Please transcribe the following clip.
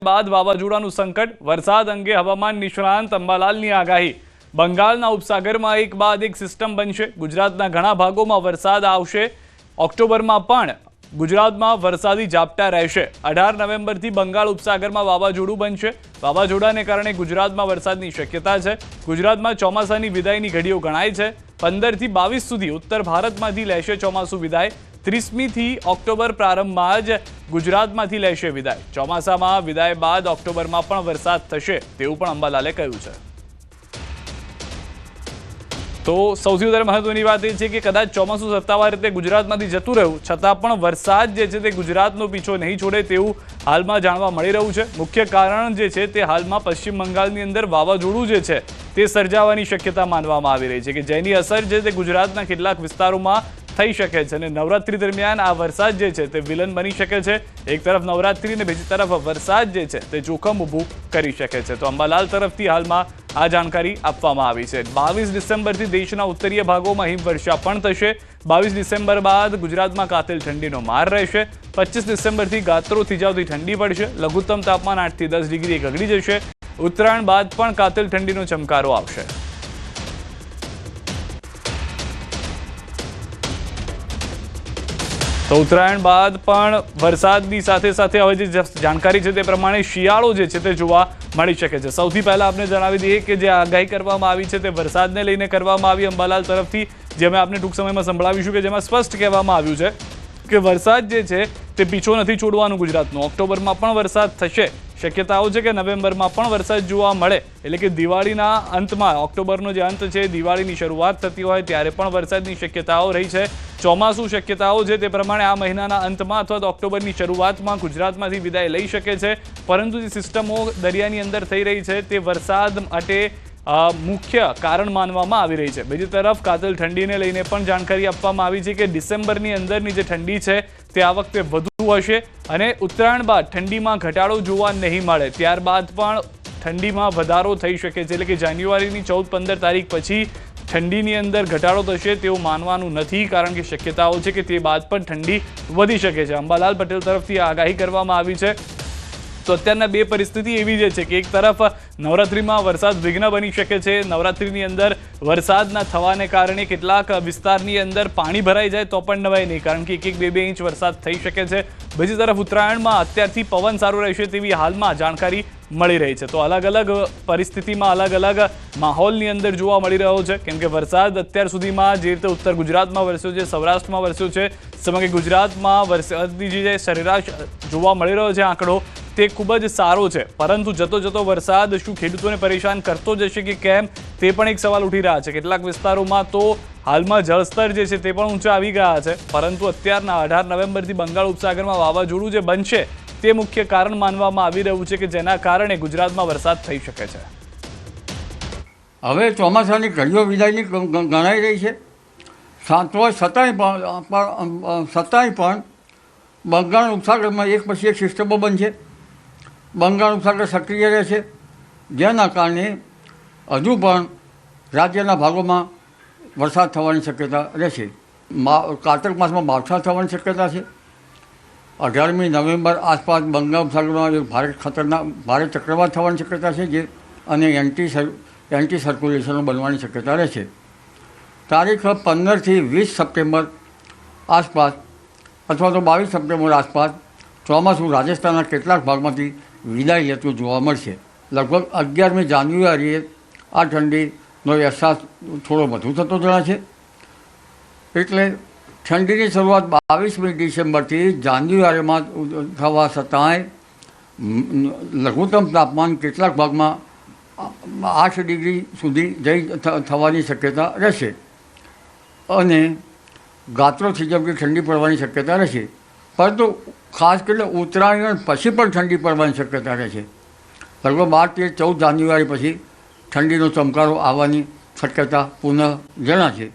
बाद वावाઝોડાનું સંકટ વરસાદ અંગે હવામાન નિષ્ણાંત અંબાલાલની આગાહી બંગાળના ઉપસાગરમાં એક બાદ એક સિસ્ટમ બનશે ગુજરાતના ઘણા ભાગોમાં વરસાદ આવશે ઓક્ટોબરમાં પણ ગુજરાતમાં વરસાદી ઝાપટા રહેશે 18 નવેમ્બરથી બંગાળ ઉપસાગરમાં વાવાઝોડું બનશે વાવાઝોડાને કારણે ગુજરાતમાં વરસાદની શક્યતા છે ગુજરાતમાં ચોમાસાની વિદાયની ઘડીઓ ગણાય છે 15 થી 22 સુધી ઉત્તર ભારતમાંથી લેશે ચોમાસું વિદાય 30મી ઓક્ટોબર પ્રારંભમાં જ ગુજરાતમાંથી લેશે વિદાય ચોમાસામાં વિદાય બાદ ઓક્ટોબરમાં પણ વરસાદ થશે તેવું પણ અંબાલાલે કહ્યું છે તો સૌથી વધારે મહત્વની વાત એ છે કે કદાચ ચોમાસું સત્તાવાર રીતે ગુજરાતમાંથી જતું રહ્યું છતાં પણ વરસાદ જે છે તે ગુજરાતનો પીછો નહીં છોડે તેવું હાલમાં જાણવા મળી રહ્યું છે મુખ્ય કારણ જે છે તે હાલમાં પશ્ચિમ બંગાળની અંદર વાવાઝોડું જે છે તે સર્જાવાની શક્યતા માનવામાં આવી રહી છે કે જેની અસર છે તે ગુજરાતના કેટલાક વિસ્તારોમાં થઈ શકે છે અને નવરાત્રી દરમિયાન આ વરસાદ જે છે તે વિલન બની શકે છે એક તરફ નવરાત્રી અને બીજી તરફ વરસાદ જે છે તે જોખમ ઊભું કરી શકે છે તો અંબાલાલ તરફથી હાલમાં આ જાણકારી આપવામાં આવી છે 22 ડિસેમ્બરથી દેશના ઉત્તરીય ભાગોમાં હિમવર્ષા પણ થશે 22 ડિસેમ્બર બાદ ગુજરાતમાં કાતિલ ઠંડીનો માર રહેશે 25 ડિસેમ્બરથી ગાત્રો થીજાવતી ઠંડી પડશે લઘુત્તમ તાપમાન 8 થી 10 ડિગ્રી ગગડી જશે ઉત્તરાયણ બાદ પણ કાતિલ ઠંડીનો ચમકારો આવશે તો ઉત્તરાયણ બાદ પણ વરસાદની સાથે સાથે હવે જે જાણકારી છે તે પ્રમાણે શિયાળો જે છે તે જોવા મળી શકે છે સૌથી પહેલા આપણે જણાવી દઈએ કે જે આગાહી કરવામાં આવી છે તે વરસાદને લઈને કરવામાં આવી અંબાલાલ તરફથી જે અમે આપને ટૂંક સમયમાં સંભળાવીશું કે જેમાં સ્પષ્ટ કહેવામાં આવ્યું છે કે વરસાદ જે છે તે પીછો નથી છોડવાનું ગુજરાતનો ઓક્ટોબરમાં પણ વરસાદ થશે શક્યતાઓ છે કે નવેમ્બરમાં પણ વરસાદ જોવા મળે એટલે કે દિવાળીના અંતમાં ઓક્ટોબરનો જે અંત છે દિવાળીની શરૂઆત થતી હોય ત્યારે પણ વરસાદની શક્યતાઓ રહી છે ચોમાસું શક્યતાઓ છે તે પ્રમાણે આ મહિનાના અંતમાં અથવા તો ઓક્ટોબરની શરૂઆતમાં ગુજરાતમાંથી વિદાય લઈ શકે છે પરંતુ જે સિસ્ટમો દરિયાની અંદર થઈ રહી છે તે વરસાદ માટે મુખ્ય કારણ માનવામાં આવી રહી છે બીજી તરફ કાતિલ ઠંડીને લઈને પણ જાણકારી આપવામાં આવી છે કે ડિસેમ્બરની અંદરની જે ઠંડી છે તે આ વખતે વધુ હશે અને ઉત્તરાયણ બાદ ઠંડીમાં ઘટાડો જોવા નહીં મળે ત્યારબાદ પણ ઠંડીમાં વધારો થઈ શકે છે એટલે કે જાન્યુઆરીની 14-15 તારીખ પછી ઠંડીની અંદર ઘટાડો થશે તેવું માનવાનું નથી કારણ કે શક્યતાઓ છે કે તે બાદ પણ ઠંડી વધી શકે છે અંબાલાલ પટેલ તરફથી આગાહી કરવામાં આવી છે તો અત્યારના બે પરિસ્થિતિ એવી જે છે કે એક તરફ નવરાત્રિમાં વરસાદ વિઘ્ન બની શકે છે નવરાત્રિની અંદર વરસાદના થવાને કારણે કેટલાક વિસ્તારની અંદર પાણી ભરાઈ જાય તો પણ નવાય નહીં કારણ કે 1-2 ઇંચ વરસાદ થઈ શકે છે બીજી તરફ ઉત્તરાયણમાં અત્યારથી પવન સારું રહેશે તેવી હાલમાં જાણકારી મળી રહી છે તો અલગ અલગ પરિસ્થિતિમાં અલગ અલગ માહોલની અંદર જોવા મળી રહ્યો છે કેમ કે વરસાદ અત્યાર સુધીમાં જે રીતે ઉત્તર ગુજરાતમાં વરસ્યો છે સૌરાષ્ટ્રમાં વરસ્યો છે સમગ્ર ગુજરાતમાં વરસાદની જે સરેરાશ જોવા મળી રહ્યો છે આંકડો તે ખૂબ જ સારો છે પરંતુ જતો વરસાદ શું ખેડૂતોને પરેશાન કરતો જશે કે કેમ તે પણ એક સવાલ ઉઠી રહ્યા છે કેટલાક વિસ્તારોમાં તો હાલમાં જળસ્તર જે છે તે પણ ઊંચા આવી ગયા છે પરંતુ અત્યારના 18 નવેમ્બરથી બંગાળ ઉપસાગરમાં વાવાઝોડું જે બનશે તે મુખ્ય કારણ માનવામાં આવી રહ્યું છે કે જેના કારણે ગુજરાતમાં વરસાદ થઈ શકે છે હવે ચોમાસાની ઘડીઓ વિદાયની ગણાઈ રહી છે છતાંય પણ બંગાળ ઉપસાગરમાં એક પછી એક સિસ્ટમો બનશે બંગાળ ઉપસાગર સક્રિય રહેશે જેના કારણે હજુ પણ રાજ્યના ભાગોમાં વરસાદ થવાની શક્યતા રહેશે કારતક માસમાં માવઠા થવાની શક્યતા છે 18મી નવેમ્બર આસપાસ બંગાળ ઉપસાગરમાં ભારે ચક્રવાત થવાની શક્યતા છે જે અને એન્ટી સર્ક્યુલેશનો બનવાની શક્યતા રહેશે તારીખ 15 થી 20 સપ્ટેમ્બર આસપાસ અથવા તો 22 સપ્ટેમ્બર આસપાસ ચોમાસું રાજસ્થાનના કેટલાક ભાગમાંથી વિદાય લેતું જોવા મળશે લગભગ 11મી જાન્યુઆરીએ આ ઠંડીનો અહેસાસ થોડો વધુ થતો જણાશે એટલે ઠંડીની શરૂઆત 22મી ડિસેમ્બરથી જાન્યુઆરીમાં થવા છતાંય લઘુત્તમ તાપમાન કેટલાક ભાગમાં 8 ડિગ્રી સુધી થવાની શક્યતા રહેશે અને ગાત્રો થીજાવતી ઠંડી પડવાની શક્યતા રહેશે પરંતુ ખાસ કરીને ઉત્તરાયણ પછી પણ ઠંડી પડવાની શક્યતા રહેશે લગભગ 12 થી 14 જાન્યુઆરી પછી ઠંડીનો ચમકારો આવવાની શક્યતા પુનઃ જણાશે